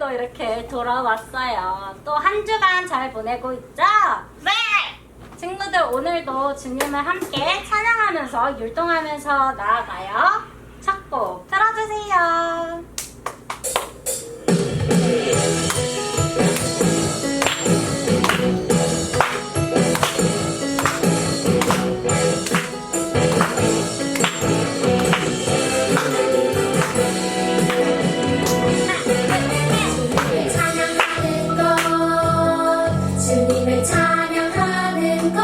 또 이렇게 돌아왔어요. 또 한 주간 잘 보내고 있죠? 네! 친구들 오늘도 주님을 함께 찬양하면서 율동하면서 나아가요. 첫 곡 틀어주세요. 주님을 찬양하는 것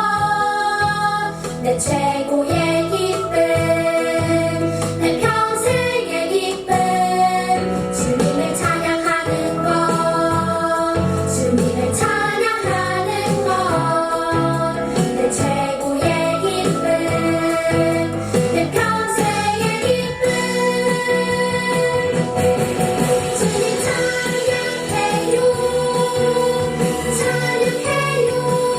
내 최고의 기쁨 내 평생의 기쁨 주님을 찬양하는 것 주님을 찬양하는 것 내 최고의 기쁨 내 평생의 기쁨 주님 찬양해요 찬양해요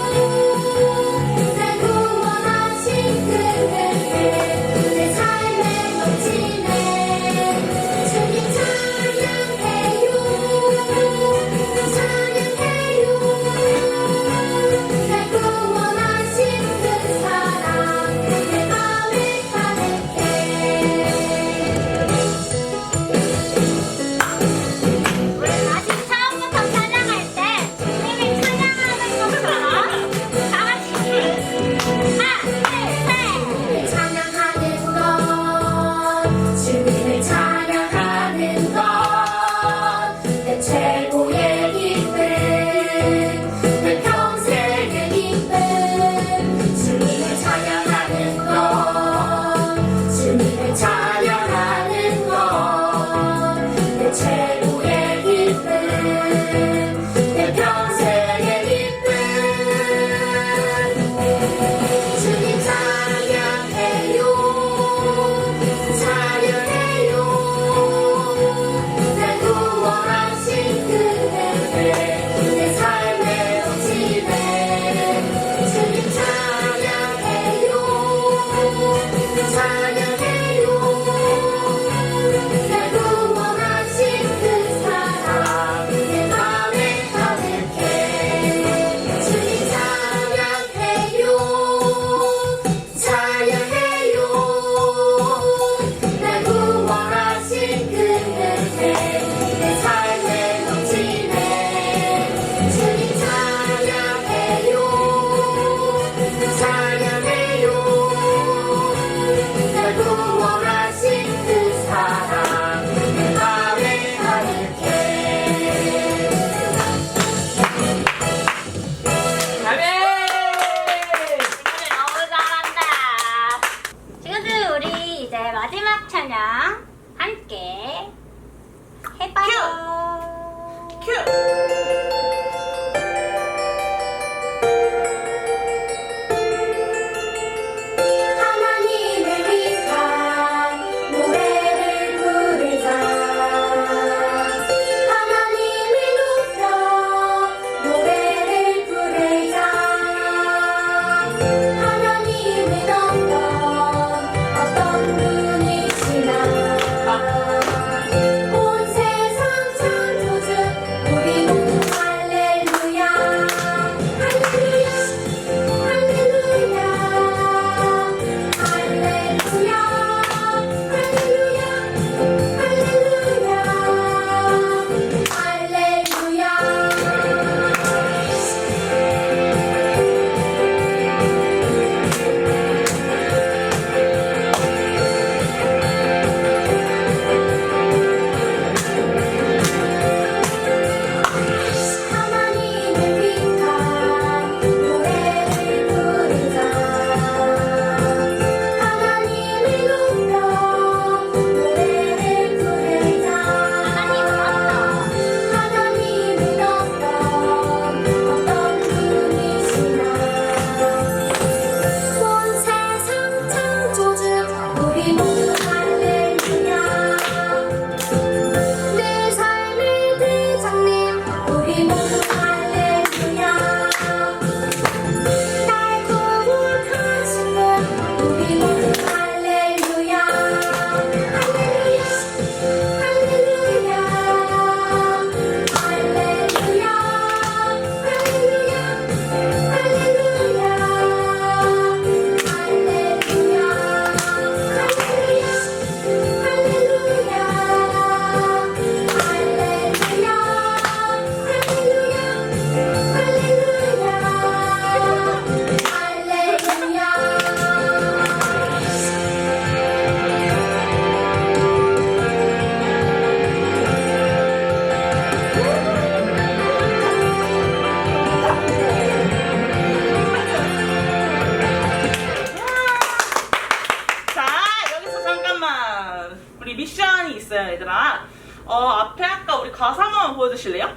앞에 아까 우리 가사 한번 보여주실래요?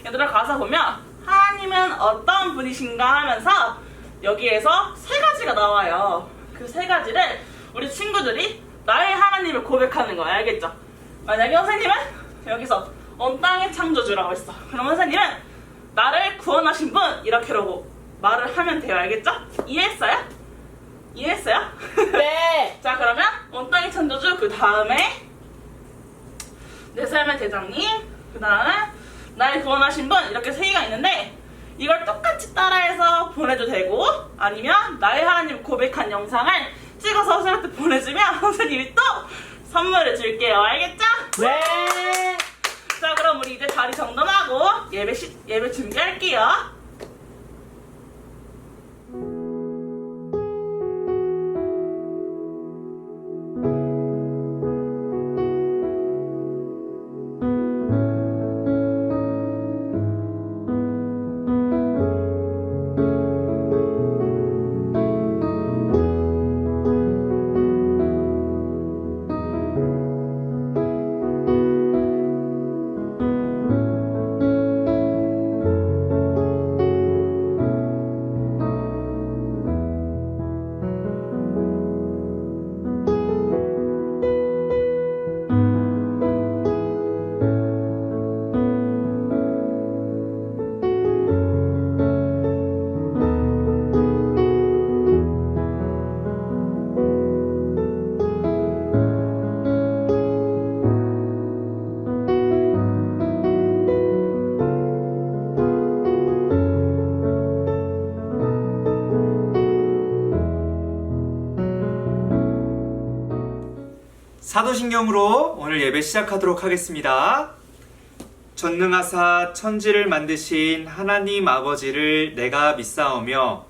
얘들아, 가사 보면 하나님은 어떤 분이신가 하면서 여기에서 세 가지가 나와요. 그 세 가지를 우리 친구들이 나의 하나님을 고백하는 거야. 알겠죠? 만약에 선생님은 여기서 온 땅의 창조주라고 했어. 그럼 선생님은 나를 구원하신 분 이렇게라고 말을 하면 돼요. 알겠죠? 이해했어요? 이해했어요? 네. 자, 그러면 온 땅의 창조주, 그 다음에 내 삶의 대장님, 그 다음에 나를 구원하신 분, 이렇게 세 개가 있는데 이걸 똑같이 따라해서 보내도 되고, 아니면 나의 하나님 고백한 영상을 찍어서 선생님한테 보내주면 선생님이 또 선물을 줄게요. 알겠죠? 네. 자, 그럼 우리 이제 자리 정돈하고 예배 준비할게요. 사도신경으로 오늘 예배 시작하도록 하겠습니다. 전능하사 천지를 만드신 하나님 아버지를 내가 믿사오며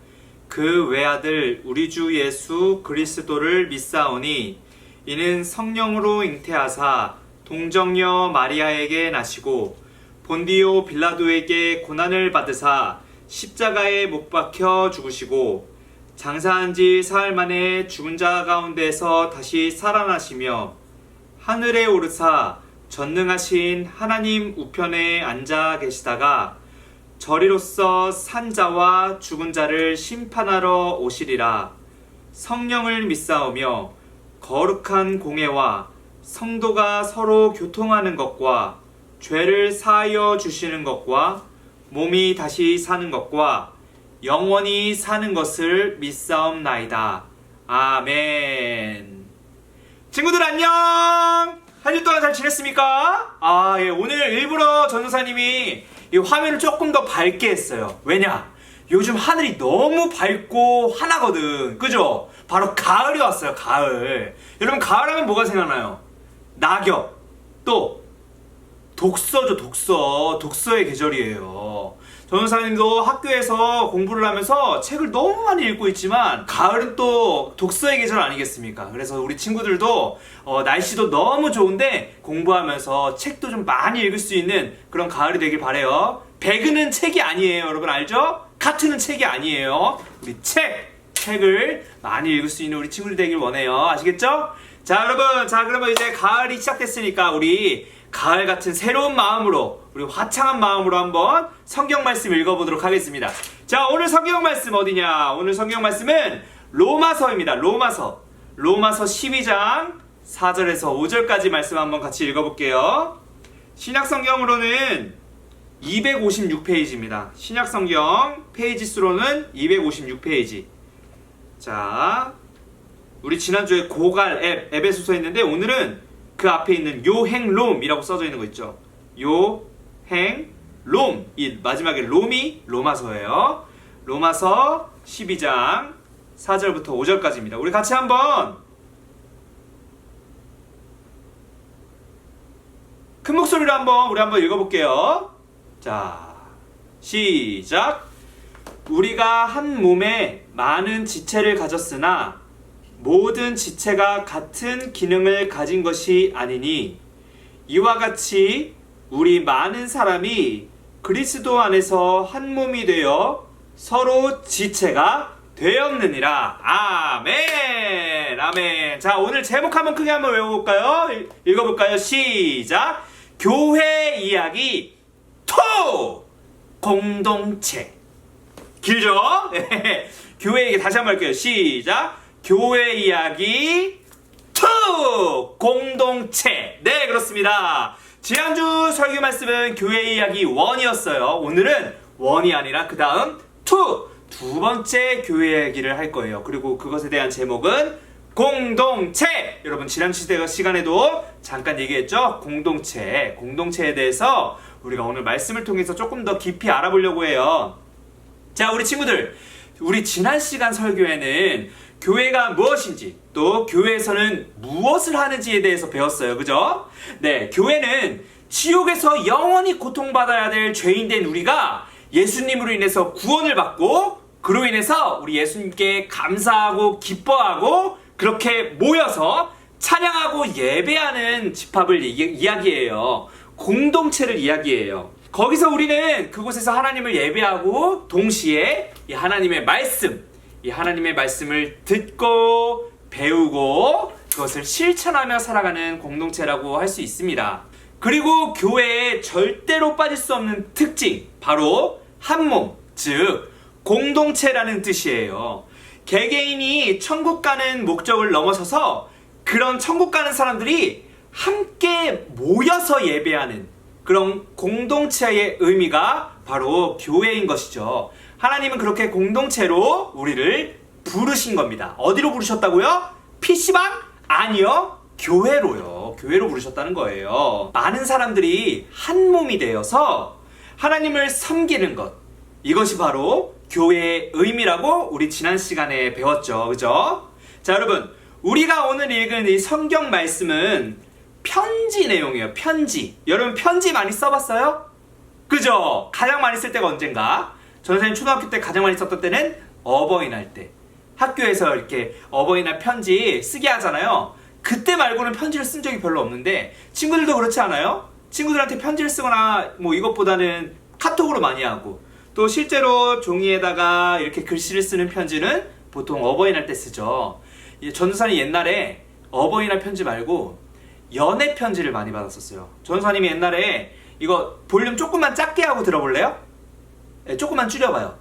그 외아들 우리 주 예수 그리스도를 믿사오니 이는 성령으로 잉태하사 동정녀 마리아에게 나시고 본디오 빌라도에게 고난을 받으사 십자가에 못 박혀 죽으시고 장사한 지 사흘 만에 죽은 자 가운데서 다시 살아나시며 하늘에 오르사 전능하신 하나님 우편에 앉아 계시다가 저리로서 산 자와 죽은 자를 심판하러 오시리라. 성령을 믿사오며 거룩한 공회와 성도가 서로 교통하는 것과 죄를 사하여 주시는 것과 몸이 다시 사는 것과 영원히 사는 것을 믿사옵나이다. 아멘. 친구들 안녕! 한 주 동안 잘 지냈습니까? 예, 오늘 일부러 전도사님이 이 화면을 조금 더 밝게 했어요. 왜냐? 요즘 하늘이 너무 밝고 환하거든. 그죠? 바로 가을이 왔어요, 가을. 여러분, 가을 하면 뭐가 생각나요? 낙엽, 또 독서죠, 독서. 독서의 계절이에요. 전도사님도 학교에서 공부를 하면서 책을 너무 많이 읽고 있지만 가을은 또 독서의 계절 아니겠습니까? 그래서 우리 친구들도 날씨도 너무 좋은데 공부하면서 책도 좀 많이 읽을 수 있는 그런 가을이 되길 바래요. 배그는 책이 아니에요, 여러분 알죠? 카트는 책이 아니에요. 우리 책을 많이 읽을 수 있는 우리 친구들 되길 원해요. 아시겠죠? 자, 여러분, 그러면 이제 가을이 시작됐으니까 우리 가을 같은 새로운 마음으로, 우리 화창한 마음으로 한번 성경 말씀 읽어보도록 하겠습니다. 자, 오늘 성경 말씀 어디냐? 오늘 성경 말씀은 로마서입니다. 로마서 12장 4절에서 5절까지 말씀 한번 같이 읽어볼게요. 신약성경으로는 256페이지입니다. 신약성경 페이지 수로는 256페이지. 자, 우리 지난주에 고갈 에베소서 했는데 오늘은 그 앞에 있는 요행롬이라고 써져 있는 거 있죠. 요행롬, 이 마지막에 롬이 로마서예요. 로마서 12장 4절부터 5절까지입니다. 우리 같이 한번 큰 목소리로 우리 한번 읽어볼게요. 자, 시작. 우리가 한 몸에 많은 지체를 가졌으나 모든 지체가 같은 기능을 가진 것이 아니니 이와 같이 우리 많은 사람이 그리스도 안에서 한 몸이 되어 서로 지체가 되었느니라. 아멘. 아멘. 자, 오늘 제목 한번 크게 한번 외워볼까요? 읽어볼까요? 시작. 교회 이야기 2 공동체. 길죠? 교회 얘기 다시 한번 할게요. 시작. 교회 이야기 2 공동체. 네, 그렇습니다. 지난주 설교 말씀은 교회 이야기 1이었어요. 오늘은 1이 아니라 그 다음 2 번째 교회 이야기를 할 거예요. 그리고 그것에 대한 제목은 공동체. 여러분 지난 시간에도 잠깐 얘기했죠? 공동체에 대해서 우리가 오늘 말씀을 통해서 조금 더 깊이 알아보려고 해요. 자, 우리 친구들, 우리 지난 시간 설교에는 교회가 무엇인지 또 교회에서는 무엇을 하는지에 대해서 배웠어요. 그죠? 네, 교회는 지옥에서 영원히 고통받아야 될 죄인된 우리가 예수님으로 인해서 구원을 받고 그로 인해서 우리 예수님께 감사하고 기뻐하고 그렇게 모여서 찬양하고 예배하는 집합을 이야기해요. 공동체를 이야기해요. 거기서 우리는 그곳에서 하나님을 예배하고 동시에 이 하나님의 말씀을 듣고 배우고 그것을 실천하며 살아가는 공동체라고 할 수 있습니다. 그리고 교회에 절대로 빠질 수 없는 특징, 바로 한몸, 즉 공동체라는 뜻이에요. 개개인이 천국 가는 목적을 넘어서서 그런 천국 가는 사람들이 함께 모여서 예배하는 그런 공동체의 의미가 바로 교회인 것이죠. 하나님은 그렇게 공동체로 우리를 부르신 겁니다. 어디로 부르셨다고요? PC방? 아니요. 교회로요. 교회로 부르셨다는 거예요. 많은 사람들이 한 몸이 되어서 하나님을 섬기는 것. 이것이 바로 교회의 의미라고 우리 지난 시간에 배웠죠. 그죠? 자, 여러분. 우리가 오늘 읽은 이 성경 말씀은 편지 내용이에요. 편지. 여러분 편지 많이 써봤어요? 그죠? 가장 많이 쓸 때가 언젠가? 전 선생님 초등학교 때 가장 많이 썼던 때는 어버이날 때. 학교에서 이렇게 어버이날 편지 쓰게 하잖아요. 그때 말고는 편지를 쓴 적이 별로 없는데 친구들도 그렇지 않아요? 친구들한테 편지를 쓰거나 뭐 이것보다는 카톡으로 많이 하고 또 실제로 종이에다가 이렇게 글씨를 쓰는 편지는 보통 어버이날 때 쓰죠. 전도사님 옛날에 어버이날 편지 말고 연애 편지를 많이 받았었어요. 전도사님이 옛날에 이거 볼륨 조금만 작게 하고 들어볼래요? 네, 조금만 줄여봐요.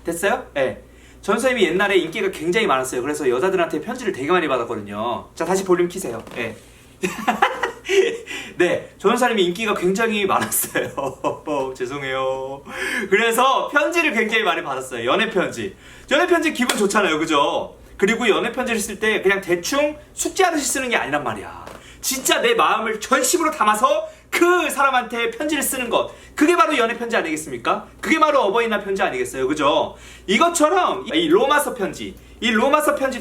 됐어요? 네. 전도사님이 옛날에 인기가 굉장히 많았어요. 그래서 여자들한테 편지를 되게 많이 받았거든요. 자, 다시 볼륨 키세요. 네. 네, 전도사님이 인기가 굉장히 많았어요. 죄송해요. 그래서 편지를 굉장히 많이 받았어요. 연애 편지 기분 좋잖아요. 그죠? 그리고 연애 편지를 쓸 때 그냥 대충 숙제하듯이 쓰는 게 아니란 말이야. 진짜 내 마음을 전심으로 담아서 그 사람한테 편지를 쓰는 것, 그게 바로 연애 편지 아니겠습니까? 그게 바로 어버이날 편지 아니겠어요? 그죠? 이것처럼 이 로마서 편지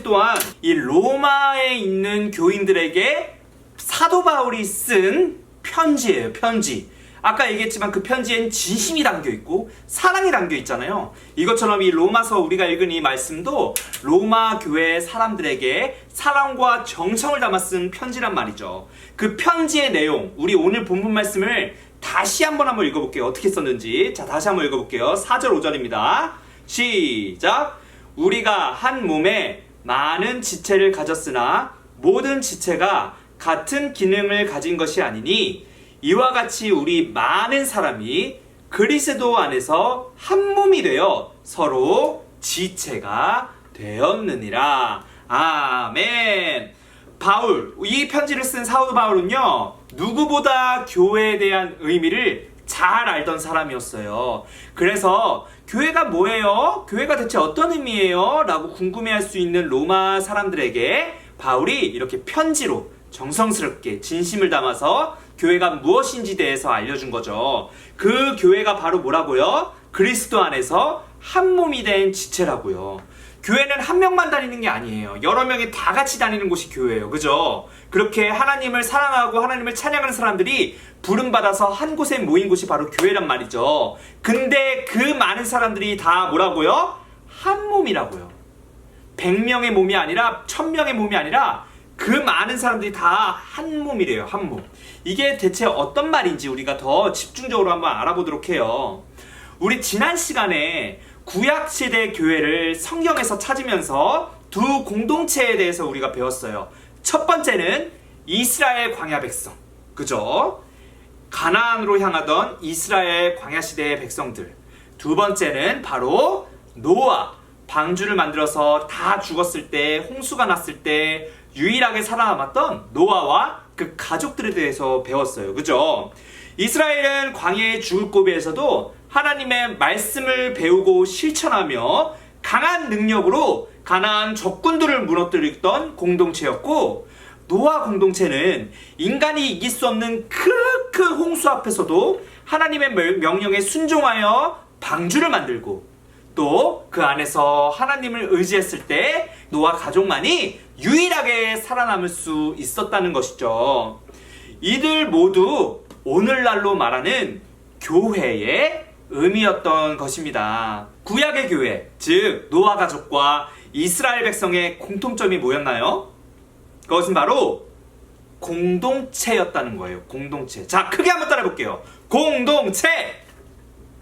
또한 이 로마에 있는 교인들에게 사도 바울이 쓴 편지예요. 편지. 아까 얘기했지만 그 편지엔 진심이 담겨있고 사랑이 담겨있잖아요. 이것처럼 이 로마서 우리가 읽은 이 말씀도 로마 교회 사람들에게 사랑과 정성을 담아 쓴 편지란 말이죠. 그 편지의 내용, 우리 오늘 본문 말씀을 다시 한번 읽어볼게요. 어떻게 썼는지. 자, 다시 한번 읽어볼게요. 4절 5절입니다. 시작. 우리가 한 몸에 많은 지체를 가졌으나 모든 지체가 같은 기능을 가진 것이 아니니 이와 같이 우리 많은 사람이 그리스도 안에서 한 몸이 되어 서로 지체가 되었느니라. 아멘. 바울, 이 편지를 쓴 사도 바울은요, 누구보다 교회에 대한 의미를 잘 알던 사람이었어요. 그래서 교회가 뭐예요? 교회가 대체 어떤 의미예요? 라고 궁금해할 수 있는 로마 사람들에게 바울이 이렇게 편지로 정성스럽게 진심을 담아서 교회가 무엇인지 대해서 알려준 거죠. 그 교회가 바로 뭐라고요? 그리스도 안에서 한 몸이 된 지체라고요. 교회는 한 명만 다니는 게 아니에요. 여러 명이 다 같이 다니는 곳이 교회예요. 그죠? 그렇게 하나님을 사랑하고 하나님을 찬양하는 사람들이 부름받아서 한 곳에 모인 곳이 바로 교회란 말이죠. 근데 그 많은 사람들이 다 뭐라고요? 한 몸이라고요. 100명의 몸이 아니라 1000명의 몸이 아니라 그 많은 사람들이 다 한 몸이래요. 한 몸. 이게 대체 어떤 말인지 우리가 더 집중적으로 한번 알아보도록 해요. 우리 지난 시간에 구약시대 교회를 성경에서 찾으면서 두 공동체에 대해서 우리가 배웠어요. 첫 번째는 이스라엘 광야 백성, 그죠? 가나안으로 향하던 이스라엘 광야시대의 백성들. 두 번째는 바로 노아, 방주를 만들어서 다 죽었을 때, 홍수가 났을 때 유일하게 살아남았던 노아와 그 가족들에 대해서 배웠어요. 그죠? 이스라엘은 광야의 죽을 고비에서도 하나님의 말씀을 배우고 실천하며 강한 능력으로 가나안 적군들을 무너뜨리던 공동체였고, 노아 공동체는 인간이 이길 수 없는 큰 홍수 앞에서도 하나님의 명령에 순종하여 방주를 만들고, 또 그 안에서 하나님을 의지했을 때 노아 가족만이 유일하게 살아남을 수 있었다는 것이죠. 이들 모두 오늘날로 말하는 교회의 의미였던 것입니다. 구약의 교회, 즉 노아 가족과 이스라엘 백성의 공통점이 뭐였나요? 그것은 바로 공동체였다는 거예요. 공동체. 자, 크게 한번 따라 해볼게요. 공동체.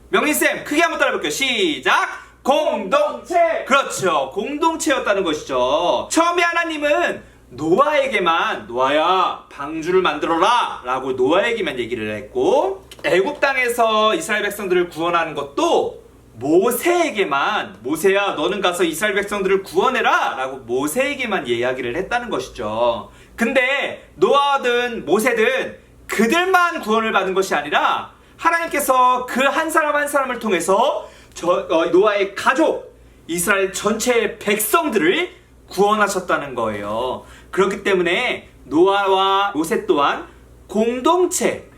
명린쌤, 크게 한번 따라 해볼게요. 시작. 공동체. 그렇죠. 공동체였다는 것이죠. 처음에 하나님은 노아에게만, 노아야 방주를 만들어라 라고 노아에게만 얘기를 했고, 애굽 땅에서 이스라엘 백성들을 구원하는 것도 모세에게만, 모세야 너는 가서 이스라엘 백성들을 구원해라 라고 모세에게만 이야기를 했다는 것이죠. 근데 노아든 모세든 그들만 구원을 받은 것이 아니라 하나님께서 그 한 사람 한 사람을 통해서 노아의 가족, 이스라엘 전체의 백성들을 구원하셨다는 거예요. 그렇기 때문에 노아와 모세 또한 공동체를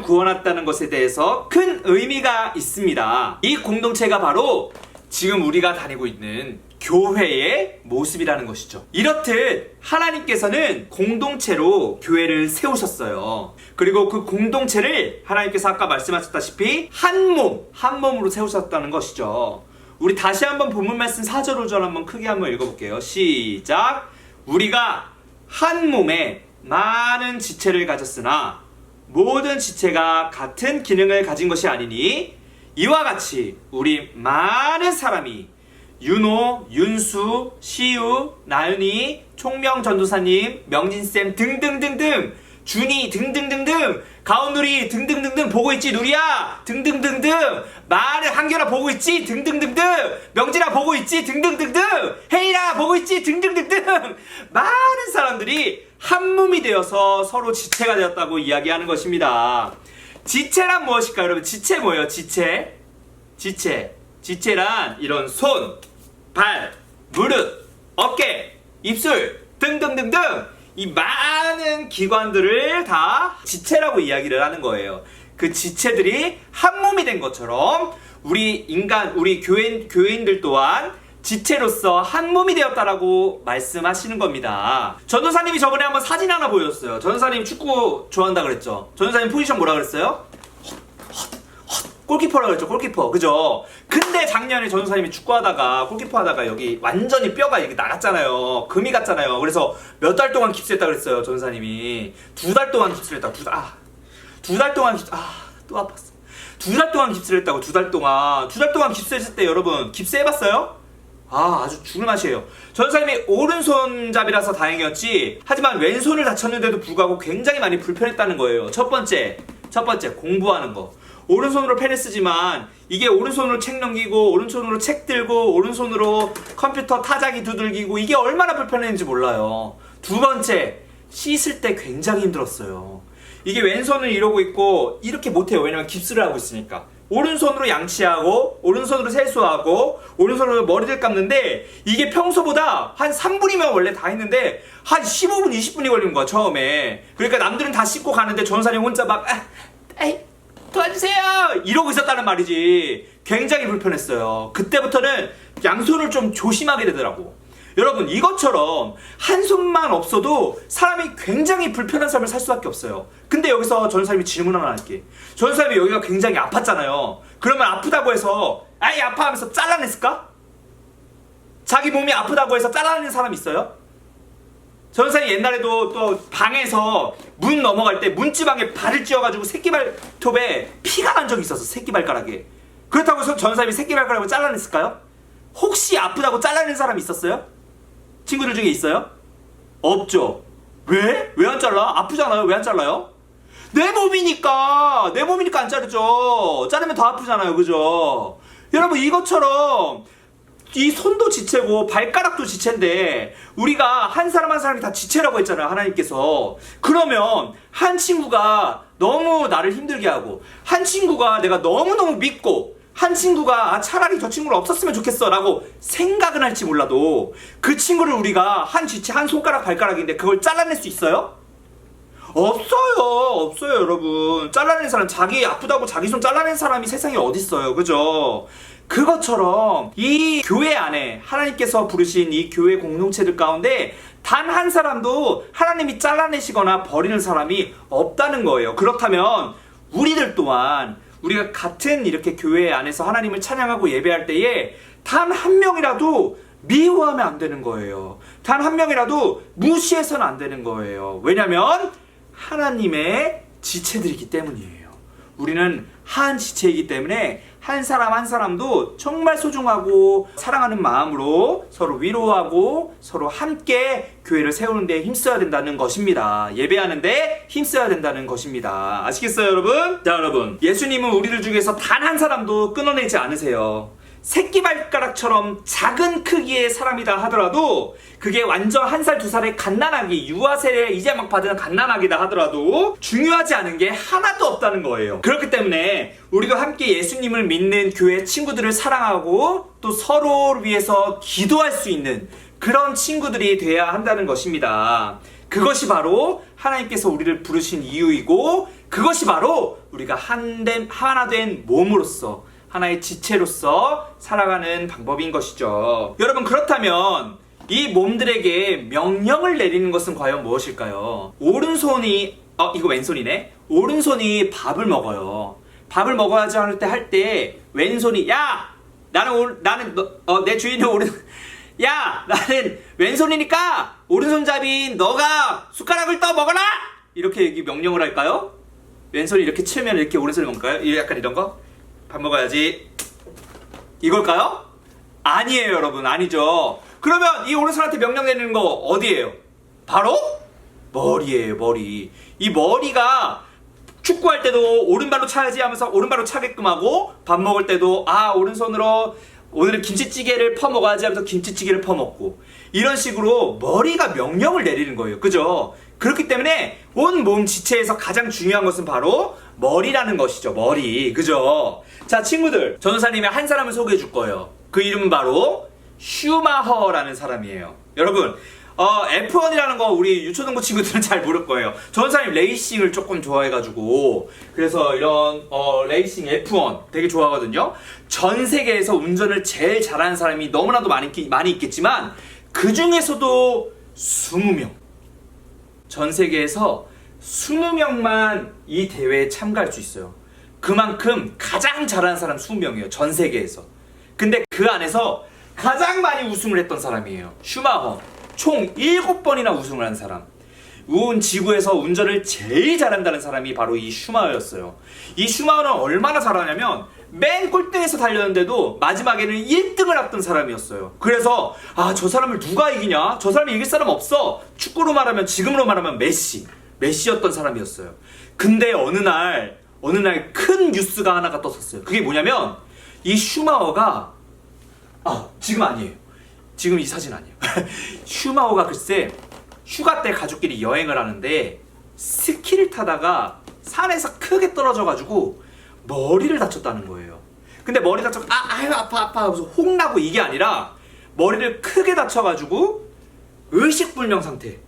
구원했다는 것에 대해서 큰 의미가 있습니다. 이 공동체가 바로 지금 우리가 다니고 있는 교회의 모습이라는 것이죠. 이렇듯 하나님께서는 공동체로 교회를 세우셨어요. 그리고 그 공동체를 하나님께서 아까 말씀하셨다시피 한 몸으로 세우셨다는 것이죠. 우리 다시 한번 본문 말씀 4절 5절 한번 크게 한번 읽어볼게요. 시작. 우리가 한 몸에 많은 지체를 가졌으나 모든 지체가 같은 기능을 가진 것이 아니니 이와 같이 우리 많은 사람이 윤호, 윤수, 시우, 나윤이, 총명 전도사님, 명진쌤 등등등등, 준이 등등등등, 가온누리 등등등등 보고 있지 누리야 등등등등, 많은 한결아 보고 있지 등등등등, 명진아 보고 있지 등등등등, 혜인아 보고 있지 등등등등, 많은 사람들이 한 몸이 되어서 서로 지체가 되었다고 이야기하는 것입니다. 지체란 무엇일까요? 여러분, 지체 뭐예요? 지체란 이런 손, 발, 무릎, 어깨, 입술 등등등등 이 많은 기관들을 다 지체라고 이야기를 하는 거예요. 그 지체들이 한 몸이 된 것처럼 우리 교인들 또한 지체로서 한 몸이 되었다라고 말씀하시는 겁니다. 전도사님이 저번에 한번 사진 하나 보여줬어요. 전도사님 축구 좋아한다 그랬죠? 전도사님 포지션 뭐라 그랬어요? 골키퍼라고 그랬죠. 골키퍼. 그죠? 근데 작년에 전도사님이 축구하다가 골키퍼 하다가 여기 완전히 뼈가 이렇게 나갔잖아요. 금이 갔잖아요. 그래서 몇 달 동안 깁스했다 그랬어요. 전도사님이 2달 동안 깁스를 했다고. 2달 동안 또 아팠어. 2달 동안 깁스를 했다고. 2달 동안 깁스했을 때 여러분 깁스 해봤어요? 아주 죽을 맛이에요. 전도사님이 오른손잡이라서 다행이었지, 하지만 왼손을 다쳤는데도 불구하고 굉장히 많이 불편했다는 거예요. 첫 번째 공부하는 거. 오른손으로 펜을 쓰지만 이게 오른손으로 책 넘기고 오른손으로 책 들고 오른손으로 컴퓨터 타자기 두들기고 이게 얼마나 불편했는지 몰라요. 두 번째, 씻을 때 굉장히 힘들었어요. 이게 왼손을 이러고 있고 이렇게 못해요. 왜냐면 깁스를 하고 있으니까. 오른손으로 양치하고 오른손으로 세수하고 오른손으로 머리를 감는데 이게 평소보다 한 3분이면 원래 다 했는데 한 15분 20분이 걸린 거야 처음에. 그러니까 남들은 다 씻고 가는데 전사님 혼자 막 도와주세요 이러고 있었다는 말이지. 굉장히 불편했어요. 그때부터는 양손을 좀 조심하게 되더라고. 여러분, 이것처럼 한 손만 없어도 사람이 굉장히 불편한 삶을 살 수밖에 없어요. 근데 여기서 전사님이 질문 하나 할게. 전사님이 여기가 굉장히 아팠잖아요. 그러면 아프다고 해서 아이 아파하면서 잘라냈을까? 자기 몸이 아프다고 해서 잘라내는 사람 있어요? 전사님 옛날에도 또 방에서 문 넘어갈 때 문지방에 발을 찧어가지고 새끼발톱에 피가 난 적이 있었어. 새끼발가락에. 그렇다고 해서 전사님이 새끼발가락을 잘라냈을까요? 혹시 아프다고 잘라낸 사람이 있었어요? 친구들 중에 있어요? 없죠. 왜? 왜 안 잘라? 아프잖아요. 왜 안 잘라요? 내 몸이니까 안 자르죠. 자르면 더 아프잖아요. 그죠? 여러분, 이것처럼 이 손도 지체고 발가락도 지체인데 우리가 한 사람 한 사람이 다 지체라고 했잖아요. 하나님께서. 그러면 한 친구가 너무 나를 힘들게 하고, 한 친구가 내가 너무너무 믿고, 한 친구가 차라리 저 친구를 없었으면 좋겠어 라고 생각은 할지 몰라도 그 친구를 우리가 한 지체, 한 손가락 발가락인데 그걸 잘라낼 수 있어요? 없어요. 여러분. 잘라낸 사람, 자기 아프다고 자기 손 잘라낸 사람이 세상에 어딨어요. 그죠? 그것처럼 이 교회 안에 하나님께서 부르신 이 교회 공동체들 가운데 단 한 사람도 하나님이 잘라내시거나 버리는 사람이 없다는 거예요. 그렇다면 우리들 또한 우리가 같은 이렇게 교회 안에서 하나님을 찬양하고 예배할 때에 단 한 명이라도 미워하면 안 되는 거예요. 단 한 명이라도 무시해서는 안 되는 거예요. 왜냐면 하나님의 지체들이기 때문이에요. 우리는 한 지체이기 때문에 한 사람 한 사람도 정말 소중하고 사랑하는 마음으로 서로 위로하고 서로 함께 교회를 세우는 데 힘써야 된다는 것입니다. 예배하는 데 힘써야 된다는 것입니다. 아시겠어요, 여러분? 자, 여러분, 예수님은 우리들 중에서 단 한 사람도 끊어내지 않으세요. 새끼발가락처럼 작은 크기의 사람이다 하더라도, 그게 완전 1살 2살의 갓난아기, 유아세례 이제 막 받은 갓난아기다 하더라도 중요하지 않은 게 하나도 없다는 거예요. 그렇기 때문에 우리도 함께 예수님을 믿는 교회 친구들을 사랑하고 또 서로를 위해서 기도할 수 있는 그런 친구들이 돼야 한다는 것입니다. 그것이 바로 하나님께서 우리를 부르신 이유이고, 그것이 바로 우리가 하나 된 몸으로서, 하나의 지체로서 살아가는 방법인 것이죠. 여러분, 그렇다면 이 몸들에게 명령을 내리는 것은 과연 무엇일까요? 오른손이 이거 왼손이네. 오른손이 밥을 먹어요. 밥을 먹어야지 할 때 왼손이 야! 나는 내 주인은 야! 나는 왼손이니까 오른손잡이인 너가 숟가락을 떠 먹어라! 이렇게 명령을 할까요? 왼손이 이렇게 치면 이렇게 오른손이 먹을까요? 약간 이런 거? 밥 먹어야지. 이걸까요? 아니에요, 여러분. 아니죠. 그러면 이 오른손한테 명령 내리는 거 어디예요? 바로 머리예요, 머리. 이 머리가 축구할 때도 오른발로 차야지 하면서 오른발로 차게끔 하고, 밥 먹을 때도 오른손으로 오늘은 김치찌개를 퍼먹어야지 하면서 김치찌개를 퍼먹고, 이런 식으로 머리가 명령을 내리는 거예요. 그죠? 그렇기 때문에 온 몸 지체에서 가장 중요한 것은 바로 머리라는 것이죠. 머리. 그죠? 자, 친구들, 전도사님이 한 사람을 소개해 줄 거예요. 그 이름은 바로 슈마허라는 사람이에요. 여러분, F1이라는 거 우리 유초등부 친구들은 잘 모를 거예요. 전도사님 레이싱을 조금 좋아해가지고, 그래서 이런 레이싱 F1 되게 좋아하거든요. 전 세계에서 운전을 제일 잘하는 사람이 너무나도 많이 있겠지만 그 중에서도 20명, 전 세계에서 20명만 이 대회에 참가할 수 있어요. 그만큼 가장 잘하는 사람 20명이에요. 전 세계에서. 근데 그 안에서 가장 많이 우승을 했던 사람이에요. 슈마허. 총 7번이나 우승을 한 사람. 온 지구에서 운전을 제일 잘한다는 사람이 바로 이 슈마허였어요. 이 슈마허는 얼마나 잘하냐면 맨 꼴등에서 달렸는데도 마지막에는 1등을 했던 사람이었어요. 그래서 저 사람을 누가 이기냐? 저 사람이 이길 사람 없어. 축구로 말하면, 지금으로 말하면 메시였던 사람이었어요. 근데 어느 날 큰 뉴스가 하나가 떴었어요. 그게 뭐냐면 이 슈마허가 지금 아니에요. 지금 이 사진 아니에요. 슈마허가 글쎄 휴가 때 가족끼리 여행을 하는데 스키를 타다가 산에서 크게 떨어져가지고 머리를 다쳤다는 거예요. 근데 머리 다쳐서 아유 아파 하면서 혹나고, 이게 아니라 머리를 크게 다쳐가지고 의식불명 상태,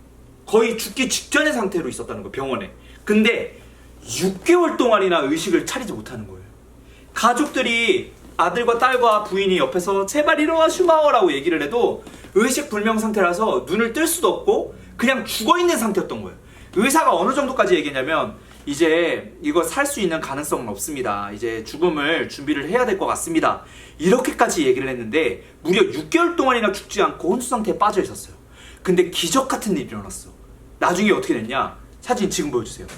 거의 죽기 직전의 상태로 있었다는 거예요, 병원에. 근데 6개월 동안이나 의식을 차리지 못하는 거예요. 가족들이, 아들과 딸과 부인이 옆에서 제발 일어나 슈마허라고 얘기를 해도 의식불명 상태라서 눈을 뜰 수도 없고 그냥 죽어있는 상태였던 거예요. 의사가 어느 정도까지 얘기했냐면, 이제 이거 살 수 있는 가능성은 없습니다. 이제 죽음을 준비를 해야 될 것 같습니다. 이렇게까지 얘기를 했는데 무려 6개월 동안이나 죽지 않고 혼수 상태에 빠져 있었어요. 근데 기적 같은 일이 일어났어. 나중에 어떻게 됐냐? 사진 지금 보여주세요.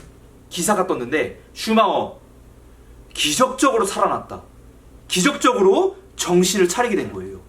기사가 떴는데 슈마허 기적적으로 살아났다. 기적적으로 정신을 차리게 된 거예요.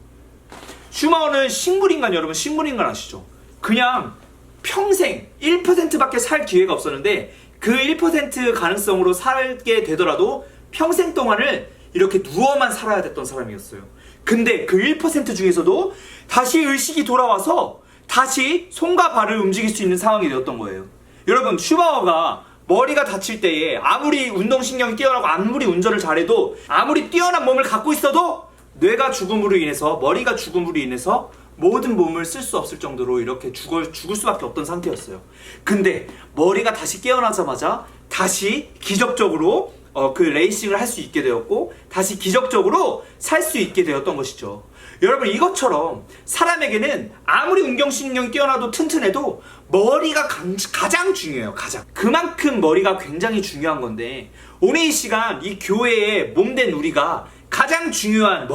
슈마어는 식물인간, 여러분 식물인간 아시죠? 그냥 평생 1%밖에 살 기회가 없었는데 그 1% 가능성으로 살게 되더라도 평생 동안을 이렇게 누워만 살아야 됐던 사람이었어요. 근데 그 1% 중에서도 다시 의식이 돌아와서 다시 손과 발을 움직일 수 있는 상황이 되었던 거예요. 여러분, 슈마어가 머리가 다칠 때에 아무리 운동신경이 뛰어나고 아무리 운전을 잘해도 아무리 뛰어난 몸을 갖고 있어도 뇌가 죽음으로 인해서, 머리가 죽음으로 인해서 모든 몸을 쓸 수 없을 정도로 이렇게 죽을 수밖에 없던 상태였어요. 근데 머리가 다시 깨어나자마자 다시 기적적으로 그 레이싱을 할 수 있게 되었고 다시 기적적으로 살 수 있게 되었던 것이죠. 여러분, 이것처럼 사람에게는 아무리 운동신경이 뛰어나도 튼튼해도 머리가 가장 중요해요. 가장. 그만큼 머리가 굉장히 중요한 건데 오늘 이 시간 이 교회에 몸된 우리가 가장 중요한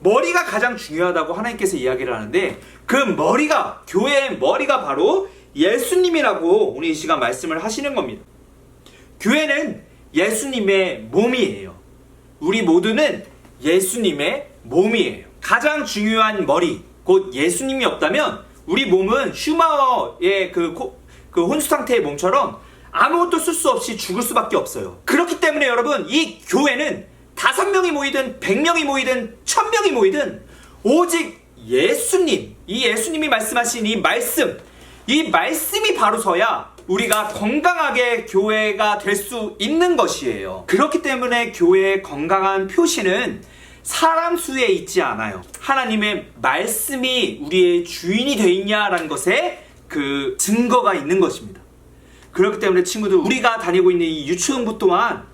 머리가 가장 중요하다고 하나님께서 이야기를 하는데 그 머리가, 교회의 머리가 바로 예수님이라고 오늘 이 시간 말씀을 하시는 겁니다. 교회는 예수님의 몸이에요. 우리 모두는 예수님의 몸이에요. 가장 중요한 머리, 곧 예수님이 없다면 우리 몸은 슈마어의 그 혼수 상태의 몸처럼 아무것도 쓸 수 없이 죽을 수밖에 없어요. 그렇기 때문에 여러분, 이 교회는 5명이 모이든 100명이 모이든 1000명이 모이든 오직 예수님, 이 예수님이 말씀하신 이 말씀이 바로 서야 우리가 건강하게 교회가 될 수 있는 것이에요. 그렇기 때문에 교회의 건강한 표시는 사람 수에 있지 않아요. 하나님의 말씀이 우리의 주인이 돼 있냐라는 것에 그 증거가 있는 것입니다. 그렇기 때문에 친구들, 우리가 다니고 있는 이 유치원부 또한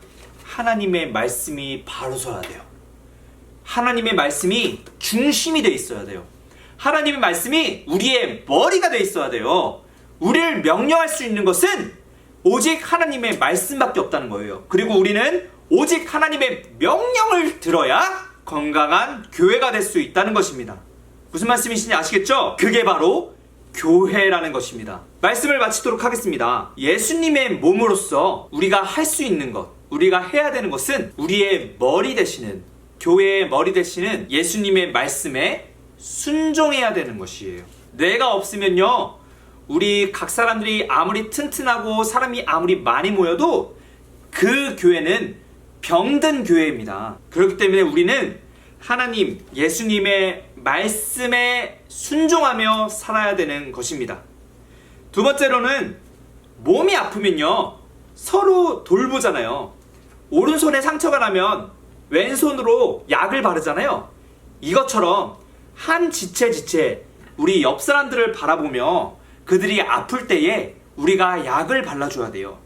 하나님의 말씀이 바로 서야 돼요. 하나님의 말씀이 중심이 돼 있어야 돼요. 하나님의 말씀이 우리의 머리가 돼 있어야 돼요. 우리를 명령할 수 있는 것은 오직 하나님의 말씀밖에 없다는 거예요. 그리고 우리는 오직 하나님의 명령을 들어야 건강한 교회가 될 수 있다는 것입니다. 무슨 말씀이신지 아시겠죠? 그게 바로 교회라는 것입니다. 말씀을 마치도록 하겠습니다. 예수님의 몸으로서 우리가 할 수 있는 것, 우리가 해야 되는 것은 우리의 머리 되시는, 교회의 머리 되시는 예수님의 말씀에 순종해야 되는 것이에요. 뇌가 없으면요, 우리 각 사람들이 아무리 튼튼하고 사람이 아무리 많이 모여도 그 교회는 병든 교회입니다. 그렇기 때문에 우리는 하나님, 예수님의 말씀에 순종하며 살아야 되는 것입니다. 두 번째로는 몸이 아프면요, 서로 돌보잖아요. 오른손에 상처가 나면 왼손으로 약을 바르잖아요. 이것처럼 한 지체 우리 옆 사람들을 바라보며 그들이 아플 때에 우리가 약을 발라줘야 돼요.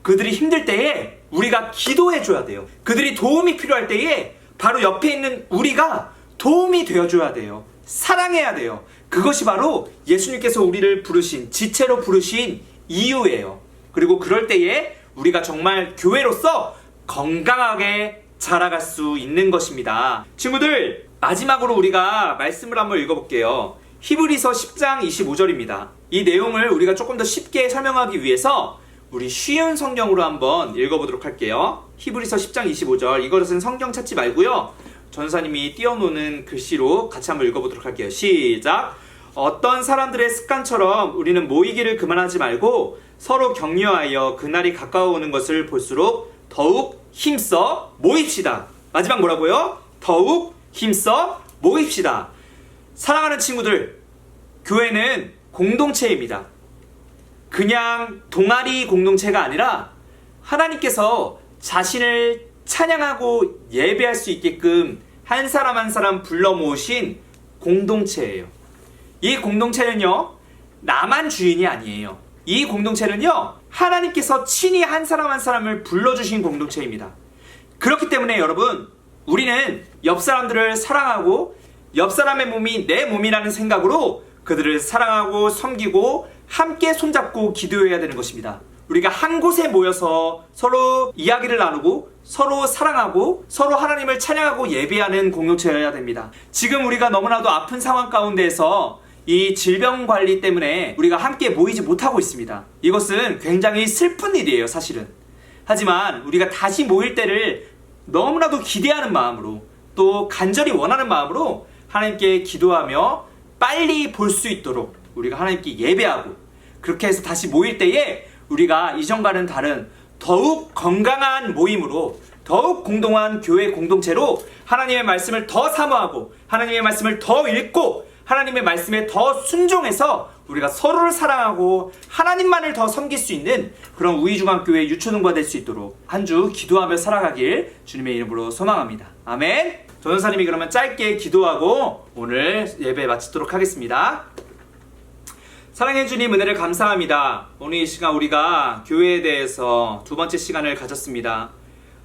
그들이 힘들 때에 우리가 기도해줘야 돼요. 그들이 도움이 필요할 때에 바로 옆에 있는 우리가 도움이 되어줘야 돼요. 사랑해야 돼요. 그것이 바로 예수님께서 우리를 부르신, 지체로 부르신 이유예요. 그리고 그럴 때에 우리가 정말 교회로서 건강하게 자라갈 수 있는 것입니다. 친구들, 마지막으로 우리가 말씀을 한번 읽어볼게요. 히브리서 10장 25절입니다. 이 내용을 우리가 조금 더 쉽게 설명하기 위해서 우리 쉬운 성경으로 한번 읽어보도록 할게요. 히브리서 10장 25절, 이것은 성경 찾지 말고요, 전사님이 띄워놓는 글씨로 같이 한번 읽어보도록 할게요. 시작! 어떤 사람들의 습관처럼 우리는 모이기를 그만하지 말고 서로 격려하여 그날이 가까워오는 것을 볼수록 더욱 힘써 모입시다. 마지막 뭐라고요? 더욱 힘써 모입시다. 사랑하는 친구들, 교회는 공동체입니다. 그냥 동아리 공동체가 아니라 하나님께서 자신을 찬양하고 예배할 수 있게끔 한 사람 한 사람 불러 모으신 공동체예요. 이 공동체는요, 나만 주인이 아니에요. 이 공동체는요, 하나님께서 친히 한 사람 한 사람을 불러주신 공동체입니다. 그렇기 때문에 여러분, 우리는 옆 사람들을 사랑하고 옆 사람의 몸이 내 몸이라는 생각으로 그들을 사랑하고 섬기고 함께 손잡고 기도해야 되는 것입니다. 우리가 한 곳에 모여서 서로 이야기를 나누고 서로 사랑하고 서로 하나님을 찬양하고 예배하는 공동체여야 됩니다. 지금 우리가 너무나도 아픈 상황 가운데에서 이 질병 관리 때문에 우리가 함께 모이지 못하고 있습니다. 이것은 굉장히 슬픈 일이에요, 사실은. 하지만 우리가 다시 모일 때를 너무나도 기대하는 마음으로, 또 간절히 원하는 마음으로 하나님께 기도하며 빨리 볼 수 있도록 우리가 하나님께 예배하고, 그렇게 해서 다시 모일 때에 우리가 이전과는 다른 더욱 건강한 모임으로, 더욱 공동한 교회 공동체로 하나님의 말씀을 더 사모하고 하나님의 말씀을 더 읽고 하나님의 말씀에 더 순종해서 우리가 서로를 사랑하고 하나님만을 더 섬길 수 있는 그런 우이중앙교회 유초동부가 될 수 있도록 한 주 기도하며 살아가길 주님의 이름으로 소망합니다. 아멘. 전도사님이 그러면 짧게 기도하고 오늘 예배 마치도록 하겠습니다. 사랑해 주님, 은혜를 감사합니다. 오늘 이 시간 우리가 교회에 대해서 두 번째 시간을 가졌습니다.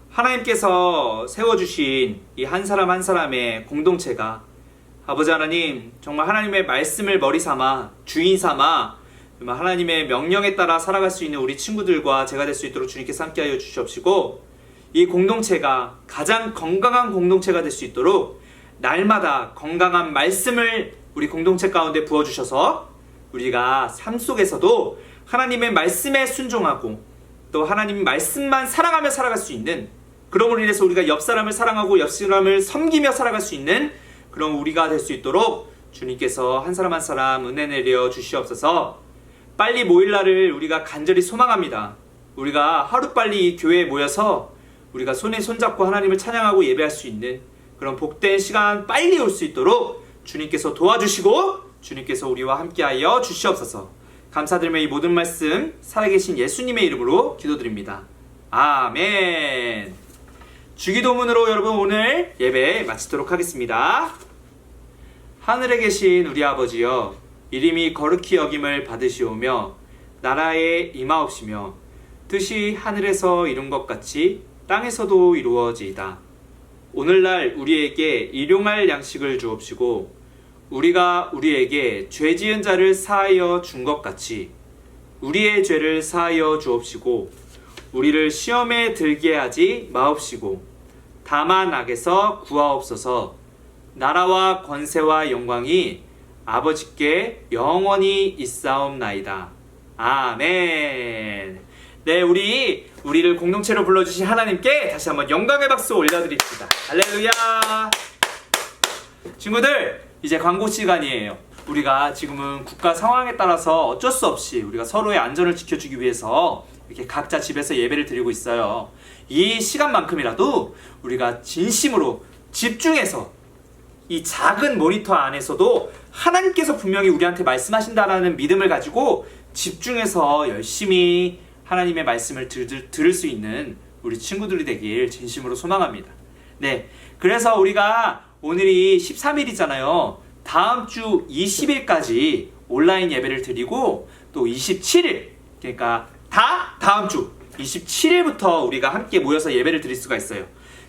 하나님께서 세워주신 이 한 사람 한 사람의 공동체가 아버지 하나님, 정말 하나님의 말씀을 머리 삼아 주인 삼아 하나님의 명령에 따라 살아갈 수 있는 우리 친구들과 제가 될 수 있도록 주님께서 함께하여 주시옵시고, 이 공동체가 가장 건강한 공동체가 될 수 있도록 날마다 건강한 말씀을 우리 공동체 가운데 부어주셔서 우리가 삶 속에서도 하나님의 말씀에 순종하고 또 하나님 말씀만 사랑하며 살아갈 수 있는, 그러므로 인해서 우리가 옆 사람을 사랑하고 옆 사람을 섬기며 살아갈 수 있는 그런 우리가 될 수 있도록 주님께서 한 사람 한 사람 은혜 내려 주시옵소서. 빨리 모일 날을 우리가 간절히 소망합니다. 우리가 하루빨리 이 교회에 모여서 우리가 손에 손잡고 하나님을 찬양하고 예배할 수 있는 그런 복된 시간 빨리 올 수 있도록 주님께서 도와주시고 주님께서 우리와 함께하여 주시옵소서. 감사드리며 이 모든 말씀 살아계신 예수님의 이름으로 기도드립니다. 아멘. 주기도문으로 여러분 오늘 예배 마치도록 하겠습니다. 하늘에 계신 우리 아버지여, 이름이 거룩히 여김을 받으시오며 나라에 임하옵시며 뜻이 하늘에서 이룬 것 같이 땅에서도 이루어지이다. 오늘날 우리에게 일용할 양식을 주옵시고 우리가 우리에게 죄 지은 자를 사하여 준 것 같이 우리의 죄를 사하여 주옵시고 우리를 시험에 들게 하지 마옵시고 다만 악에서 구하옵소서. 나라와 권세와 영광이 아버지께 영원히 있사옵나이다. 아멘. 네, 우리를 공동체로 불러주신 하나님께 다시 한번 영광의 박수 올려드립시다. 할렐루야. 친구들, 이제 광고 시간이에요. 우리가 지금은 국가 상황에 따라서 어쩔 수 없이 우리가 서로의 안전을 지켜주기 위해서 이렇게 각자 집에서 예배를 드리고 있어요. 이 시간만큼이라도 우리가 진심으로 집중해서 이 작은 모니터 안에서도 하나님께서 분명히 우리한테 말씀하신다라는 믿음을 가지고 집중해서 열심히 하나님의 말씀을 들을 수 있는 우리 친구들이 되길 진심으로 소망합니다. 네, 그래서 우리가 오늘이 13일이잖아요. 다음 주 20일까지 온라인 예배를 드리고 또 27일, 그러니까 다음 주 27일부터 우리가 함께 모여서 예배를 드릴 수가 있어요.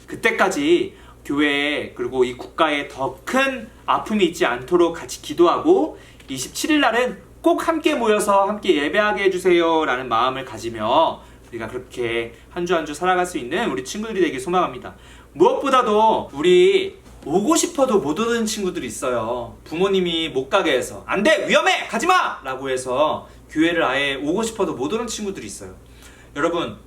그때까지 교회에 그리고 이 국가에 더 큰 아픔이 있지 않도록 같이 기도하고 27일 날은 꼭 함께 모여서 함께 예배하게 해주세요 라는 마음을 가지며 우리가 그렇게 한 주 한 주 살아갈 수 있는 우리 친구들이 되길 소망합니다. 무엇보다도 우리 오고 싶어도 못 오는 친구들이 있어요. 부모님이 못 가게 해서 안 돼! 위험해! 가지마! 라고 해서 교회를 아예 오고 싶어도 못 오는 친구들이 있어요. 여러분,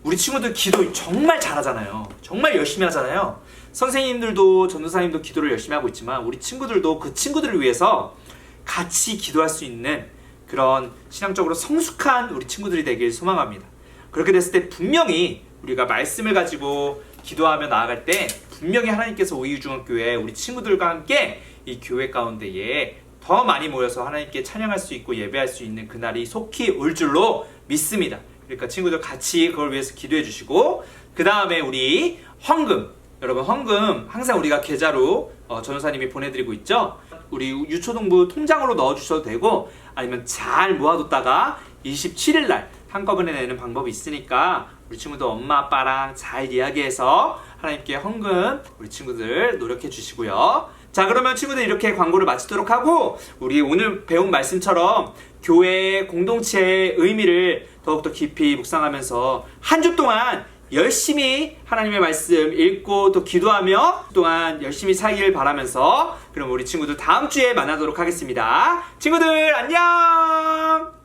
우리 친구들 기도 정말 잘하잖아요. 정말 열심히 하잖아요. 선생님들도 전도사님도 기도를 열심히 하고 있지만 우리 친구들도 그 친구들을 위해서 같이 기도할 수 있는 그런 신앙적으로 성숙한 우리 친구들이 되길 소망합니다. 그렇게 됐을 때 분명히 우리가 말씀을 가지고 기도하며 나아갈 때 분명히 하나님께서 우이중앙교회 우리 친구들과 함께 이 교회 가운데에 더 많이 모여서 하나님께 찬양할 수 있고 예배할 수 있는 그날이 속히 올 줄로 믿습니다. 그러니까 친구들 같이 그걸 위해서 기도해 주시고, 그 다음에 우리 헌금, 여러분 헌금 항상 우리가 계좌로 전도사님이 보내드리고 있죠. 우리 유초동부 통장으로 넣어주셔도 되고 아니면 잘 모아뒀다가 27일 날 한꺼번에 내는 방법이 있으니까 우리 친구들 엄마 아빠랑 잘 이야기해서 하나님께 헌금 우리 친구들 노력해 주시고요. 자, 그러면 친구들 이렇게 광고를 마치도록 하고 우리 오늘 배운 말씀처럼 교회 공동체의 의미를 더욱더 깊이 묵상하면서 한 주 동안 열심히 하나님의 말씀 읽고 또 기도하며 또한 열심히 살기를 바라면서 그럼 우리 친구들 다음 주에 만나도록 하겠습니다. 친구들 안녕!